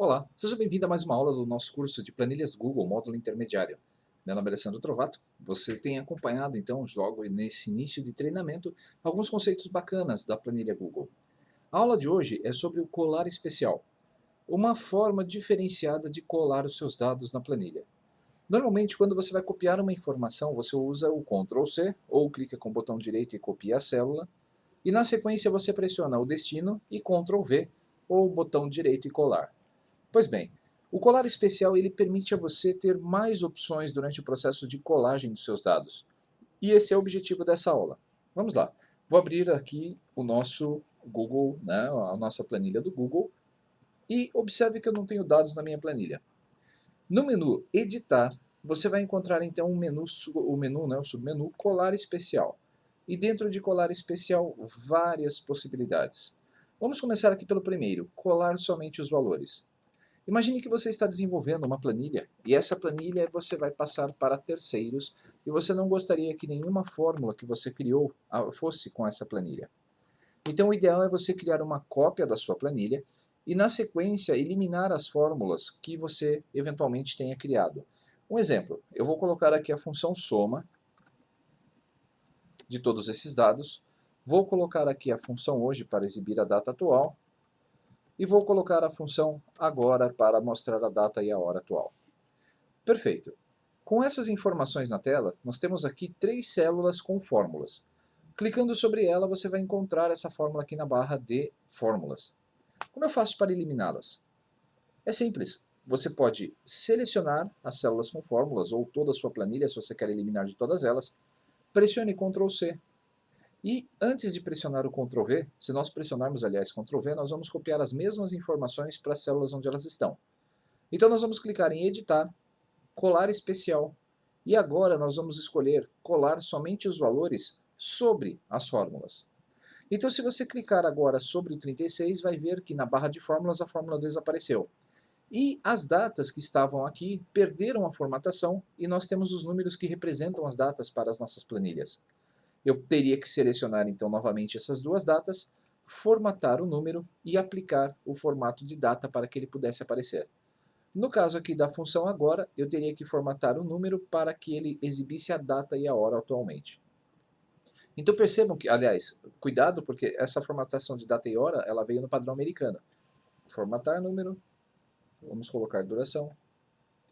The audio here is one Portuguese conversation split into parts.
Olá, seja bem-vindo a mais uma aula do nosso curso de planilhas Google, módulo intermediário. Meu nome é Alessandro Trovato. Você tem acompanhado, então, logo nesse início de treinamento, alguns conceitos bacanas da planilha Google. A aula de hoje é sobre o colar especial, uma forma diferenciada de colar os seus dados na planilha. Normalmente, quando você vai copiar uma informação, você usa o Ctrl+C ou clica com o botão direito e copia a célula, e na sequência você pressiona o destino e Ctrl+V ou o botão direito e colar. Pois bem, o colar especial ele permite a você ter mais opções durante o processo de colagem dos seus dados. E esse é o objetivo dessa aula. Vamos lá. Vou abrir aqui o nosso Google, né, a nossa planilha do Google, e observe que eu não tenho dados na minha planilha. No menu Editar, você vai encontrar então o submenu Colar Especial. E dentro de Colar Especial, várias possibilidades. Vamos começar aqui pelo primeiro, colar somente os valores. Imagine que você está desenvolvendo uma planilha e essa planilha você vai passar para terceiros e você não gostaria que nenhuma fórmula que você criou fosse com essa planilha. Então o ideal é você criar uma cópia da sua planilha e na sequência eliminar as fórmulas que você eventualmente tenha criado. Um exemplo, eu vou colocar aqui a função soma de todos esses dados, vou colocar aqui a função hoje para exibir a data atual, e vou colocar a função agora para mostrar a data e a hora atual. Perfeito. Com essas informações na tela, nós temos aqui três células com fórmulas. Clicando sobre ela, você vai encontrar essa fórmula aqui na barra de fórmulas. Como eu faço para eliminá-las? É simples. Você pode selecionar as células com fórmulas ou toda a sua planilha, se você quer eliminar de todas elas. Pressione Ctrl C. E antes de pressionar o Ctrl V, se nós pressionarmos, aliás, Ctrl V, nós vamos copiar as mesmas informações para as células onde elas estão. Então nós vamos clicar em Editar, Colar Especial, e agora nós vamos escolher colar somente os valores sobre as fórmulas. Então se você clicar agora sobre o 36, vai ver que na barra de fórmulas a fórmula desapareceu. E as datas que estavam aqui perderam a formatação e nós temos os números que representam as datas para as nossas planilhas. Eu teria que selecionar então novamente essas duas datas, formatar o número e aplicar o formato de data para que ele pudesse aparecer. No caso aqui da função agora, eu teria que formatar o número para que ele exibisse a data e a hora atualmente. Então percebam que, aliás, cuidado porque essa formatação de data e hora ela veio no padrão americano. Formatar número, vamos colocar duração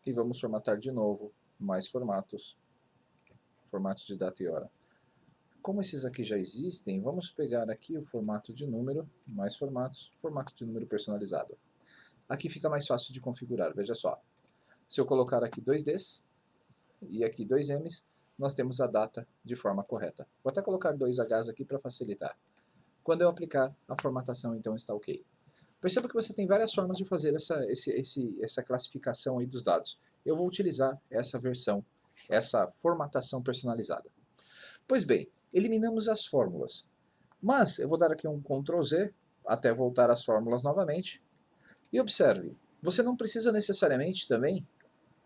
e vamos formatar de novo mais formatos de data e hora. Como esses aqui já existem, vamos pegar aqui o formato de número, mais formatos, formato de número personalizado. Aqui fica mais fácil de configurar, veja só. Se eu colocar aqui 2Ds e aqui 2Ms, nós temos a data de forma correta. Vou até colocar 2Hs aqui para facilitar. Quando eu aplicar, a formatação então está ok. Perceba que você tem várias formas de fazer essa classificação aí dos dados. Eu vou utilizar essa versão, essa formatação personalizada. Pois bem, eliminamos as fórmulas. Mas eu vou dar aqui um Ctrl Z, até voltar às fórmulas novamente. E observe, você não precisa necessariamente também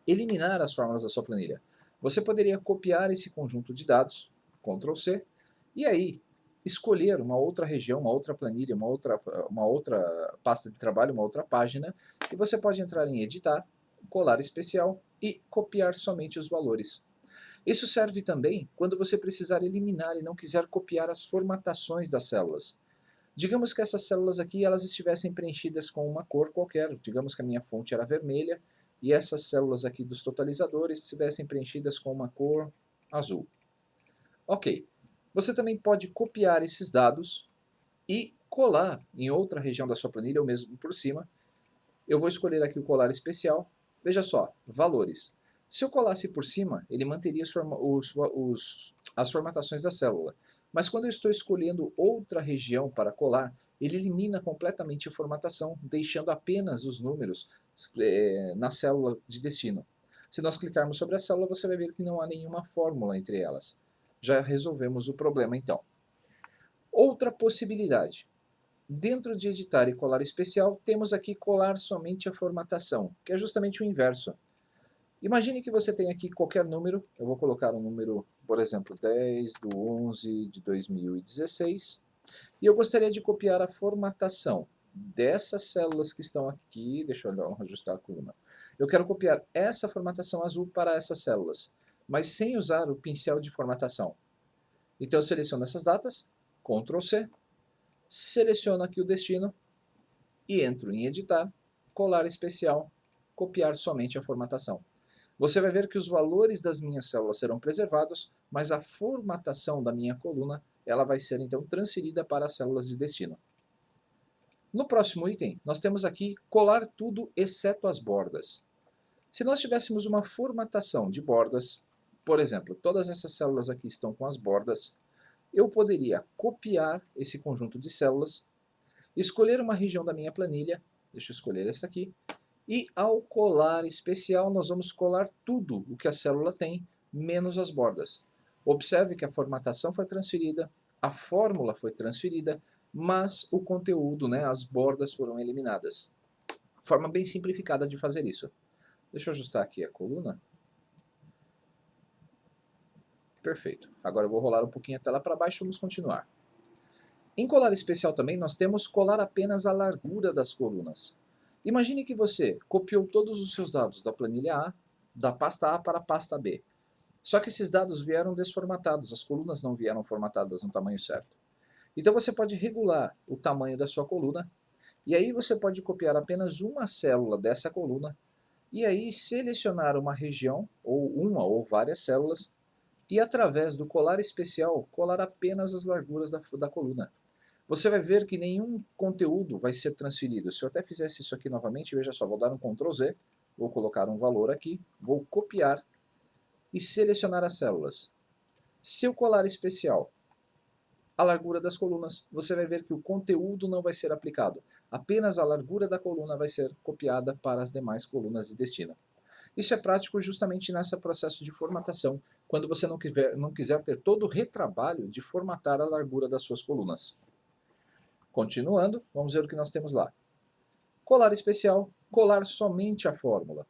eliminar as fórmulas da sua planilha. Você poderia copiar esse conjunto de dados, Ctrl C, e aí escolher uma outra região, uma outra planilha, uma outra pasta de trabalho, uma outra página, e você pode entrar em editar, colar especial e copiar somente os valores. Isso serve também quando você precisar eliminar e não quiser copiar as formatações das células. Digamos que essas células aqui elas estivessem preenchidas com uma cor qualquer, digamos que a minha fonte era vermelha, e essas células aqui dos totalizadores estivessem preenchidas com uma cor azul. Ok, você também pode copiar esses dados e colar em outra região da sua planilha, ou mesmo por cima. Eu vou escolher aqui o colar especial. Veja só, valores. Se eu colasse por cima, ele manteria as formatações da célula. Mas quando eu estou escolhendo outra região para colar, ele elimina completamente a formatação, deixando apenas os números na célula de destino. Se nós clicarmos sobre a célula, você vai ver que não há nenhuma fórmula entre elas. Já resolvemos o problema então. Outra possibilidade. Dentro de editar e colar especial, temos aqui colar somente a formatação, que é justamente o inverso. Imagine que você tem aqui qualquer número, eu vou colocar um número, por exemplo, 10/11/2016, e eu gostaria de copiar a formatação. dessas células que estão aqui, deixa eu ajustar a coluna. Eu quero copiar essa formatação azul para essas células, mas sem usar o pincel de formatação. Então eu seleciono essas datas, Ctrl C, seleciono aqui o destino e entro em editar, colar especial, copiar somente a formatação. Você vai ver que os valores das minhas células serão preservados, mas a formatação da minha coluna ela vai ser então transferida para as células de destino. No próximo item, nós temos aqui colar tudo exceto as bordas. Se nós tivéssemos uma formatação de bordas, por exemplo, todas essas células aqui estão com as bordas, eu poderia copiar esse conjunto de células, escolher uma região da minha planilha, deixa eu escolher essa aqui, e ao colar especial nós vamos colar tudo o que a célula tem, menos as bordas. Observe que a formatação foi transferida, a fórmula foi transferida, mas o conteúdo, né, as bordas foram eliminadas. Forma bem simplificada de fazer isso. Deixa eu ajustar aqui a coluna. Perfeito. Agora eu vou rolar um pouquinho a tela para baixo e vamos continuar. Em colar especial também nós temos colar apenas a largura das colunas. Imagine que você copiou todos os seus dados da planilha A, da pasta A para a pasta B. Só que esses dados vieram desformatados, as colunas não vieram formatadas no tamanho certo. Então você pode regular o tamanho da sua coluna, e aí você pode copiar apenas uma célula dessa coluna, e aí selecionar uma região, ou uma ou várias células, e através do colar especial, colar apenas as larguras da coluna. Você vai ver que nenhum conteúdo vai ser transferido. Se eu até fizesse isso aqui novamente, veja só, vou dar um Ctrl Z, vou colocar um valor aqui, vou copiar e selecionar as células. Se eu colar especial a largura das colunas, você vai ver que o conteúdo não vai ser aplicado. Apenas a largura da coluna vai ser copiada para as demais colunas de destino. Isso é prático justamente nesse processo de formatação, quando você não quiser ter todo o retrabalho de formatar a largura das suas colunas. Continuando, vamos ver o que nós temos lá. Colar especial, colar somente a fórmula.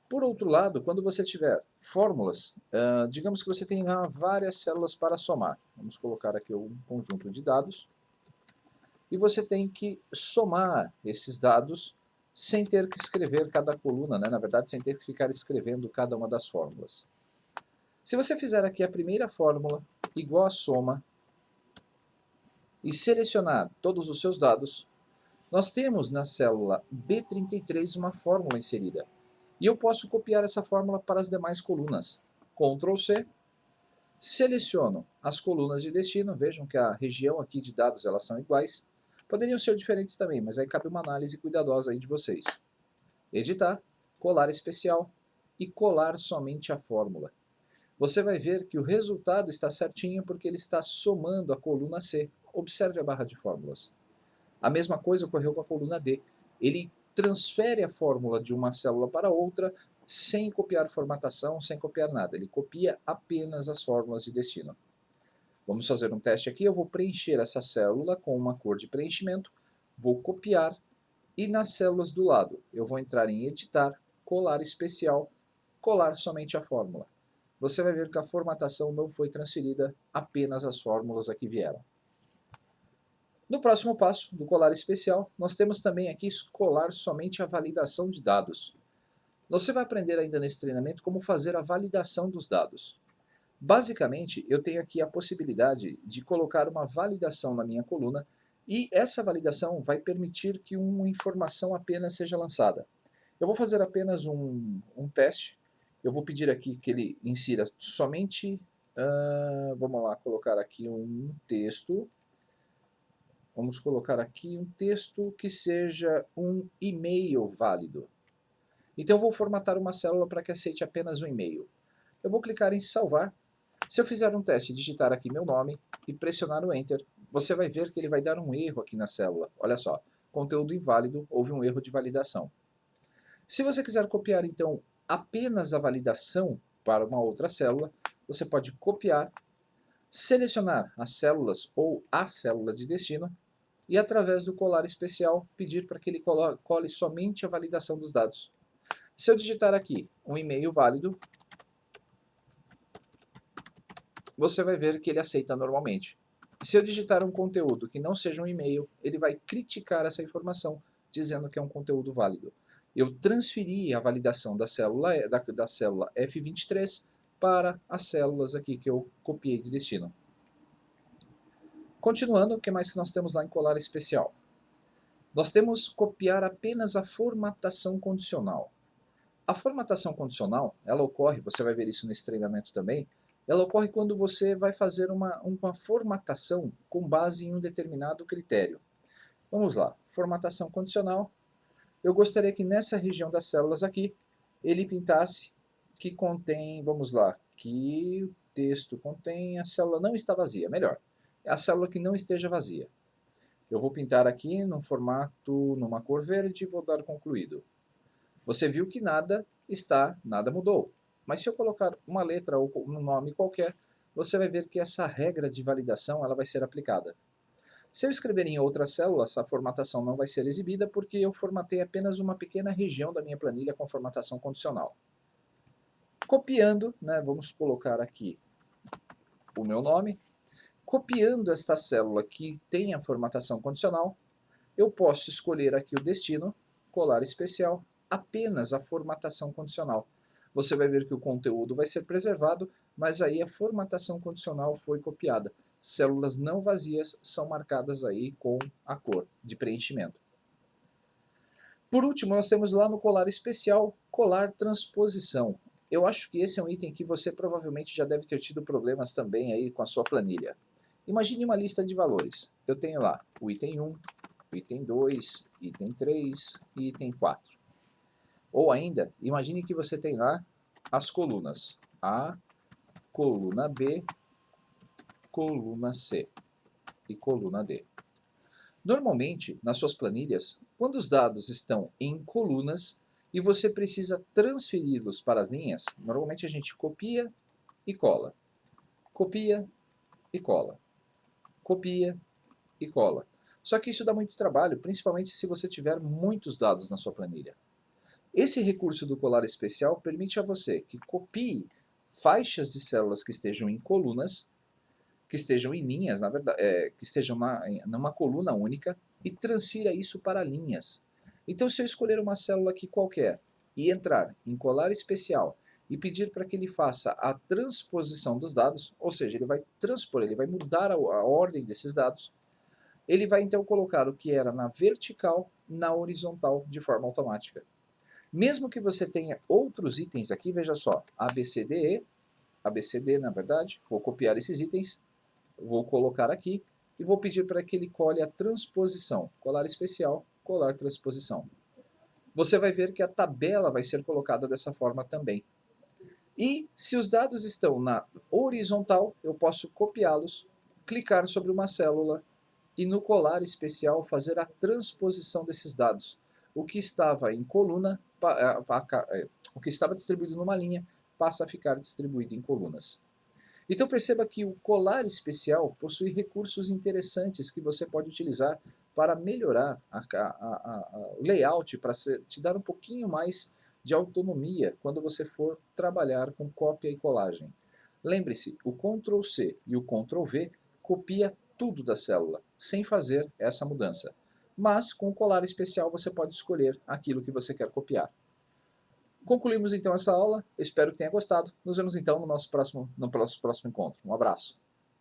Por outro lado, quando você tiver fórmulas, digamos que você tenha várias células para somar. Vamos colocar aqui um conjunto de dados. E você tem que somar esses dados sem ter que escrever cada coluna, né? Na verdade, sem ter que ficar escrevendo cada uma das fórmulas. Se você fizer aqui a primeira fórmula igual a soma e selecionar todos os seus dados, nós temos na célula B33 uma fórmula inserida. E eu posso copiar essa fórmula para as demais colunas. Ctrl C, seleciono as colunas de destino, vejam que a região aqui de dados elas são iguais. Poderiam ser diferentes também, mas aí cabe uma análise cuidadosa aí de vocês. Editar, colar especial e colar somente a fórmula. Você vai ver que o resultado está certinho porque ele está somando a coluna C. Observe a barra de fórmulas. A mesma coisa ocorreu com a coluna D. Ele transfere a fórmula de uma célula para outra sem copiar formatação, sem copiar nada. Ele copia apenas as fórmulas de destino. Vamos fazer um teste aqui. Eu vou preencher essa célula com uma cor de preenchimento. Vou copiar e nas células do lado eu vou entrar em editar, colar especial, colar somente a fórmula. Você vai ver que a formatação não foi transferida, apenas as fórmulas aqui vieram. No próximo passo do colar especial, nós temos também aqui colar somente a validação de dados. Você vai aprender ainda nesse treinamento como fazer a validação dos dados. Basicamente, eu tenho aqui a possibilidade de colocar uma validação na minha coluna e essa validação vai permitir que uma informação apenas seja lançada. Eu vou fazer apenas um teste. Eu vou pedir aqui que ele insira somente, vamos lá, colocar aqui um texto. Vamos colocar aqui um texto que seja um e-mail válido. Então eu vou formatar uma célula para que aceite apenas um e-mail. Eu vou clicar em salvar. Se eu fizer um teste, digitar aqui meu nome e pressionar o Enter, você vai ver que ele vai dar um erro aqui na célula. Olha só, conteúdo inválido, houve um erro de validação. Se você quiser copiar então apenas a validação para uma outra célula, você pode copiar, selecionar as células ou a célula de destino e através do colar especial pedir para que ele cole somente a validação dos dados. Se eu digitar aqui um e-mail válido, você vai ver que ele aceita normalmente. Se eu digitar um conteúdo que não seja um e-mail, ele vai criticar essa informação, dizendo que é um conteúdo válido. Eu transferi a validação da célula F23 para as células aqui que eu copiei de destino. Continuando, o que mais que nós temos lá em colar especial? Nós temos copiar apenas a formatação condicional. A formatação condicional, ela ocorre, você vai ver isso nesse treinamento também, ela ocorre quando você vai fazer uma formatação com base em um determinado critério. Vamos lá, formatação condicional. Eu gostaria que nessa região das células aqui, ele pintasse que contém, vamos lá, que o texto contém, a célula não está vazia, melhor, é a célula que não esteja vazia. Eu vou pintar aqui num formato, numa cor verde e vou dar concluído. Você viu que nada mudou. Mas se eu colocar uma letra ou um nome qualquer, você vai ver que essa regra de validação ela vai ser aplicada. Se eu escrever em outra célula, essa formatação não vai ser exibida porque eu formatei apenas uma pequena região da minha planilha com formatação condicional. Copiando, né, vamos colocar aqui o meu nome. Copiando esta célula que tem a formatação condicional, eu posso escolher aqui o destino, colar especial, apenas a formatação condicional. Você vai ver que o conteúdo vai ser preservado, mas aí a formatação condicional foi copiada. Células não vazias são marcadas aí com a cor de preenchimento. Por último, nós temos lá no colar especial, colar transposição. Eu acho que esse é um item que você provavelmente já deve ter tido problemas também aí com a sua planilha. Imagine uma lista de valores. Eu tenho lá o item 1, item 2, item 3 e item 4. Ou ainda, imagine que você tem lá as colunas A, coluna B, coluna C e coluna D. Normalmente, nas suas planilhas, quando os dados estão em colunas e você precisa transferi-los para as linhas, normalmente a gente copia e cola. Copia e cola. Copia e cola. Só que isso dá muito trabalho, principalmente se você tiver muitos dados na sua planilha. Esse recurso do colar especial permite a você que copie faixas de células que estejam em colunas, que estejam em linhas, na verdade, que estejam numa coluna única, e transfira isso para linhas. Então, se eu escolher uma célula aqui qualquer e entrar em colar especial e pedir para que ele faça a transposição dos dados, ou seja, ele vai transpor, ele vai mudar a ordem desses dados, ele vai então colocar o que era na vertical na horizontal de forma automática. Mesmo que você tenha outros itens aqui, veja só, ABCDE, ABCD na verdade, vou copiar esses itens, vou colocar aqui e vou pedir para que ele cole a transposição, colar especial, colar transposição. Você vai ver que a tabela vai ser colocada dessa forma também. E se os dados estão na horizontal, eu posso copiá-los, clicar sobre uma célula e no colar especial fazer a transposição desses dados. O que estava em coluna, o que estava distribuído numa linha, passa a ficar distribuído em colunas. Então perceba que o colar especial possui recursos interessantes que você pode utilizar para melhorar o layout, para te dar um pouquinho mais de autonomia quando você for trabalhar com cópia e colagem. Lembre-se, o Ctrl C e o Ctrl V copia tudo da célula, sem fazer essa mudança. Mas com o colar especial você pode escolher aquilo que você quer copiar. Concluímos então essa aula, eu espero que tenha gostado. Nos vemos então no nosso próximo encontro. Um abraço.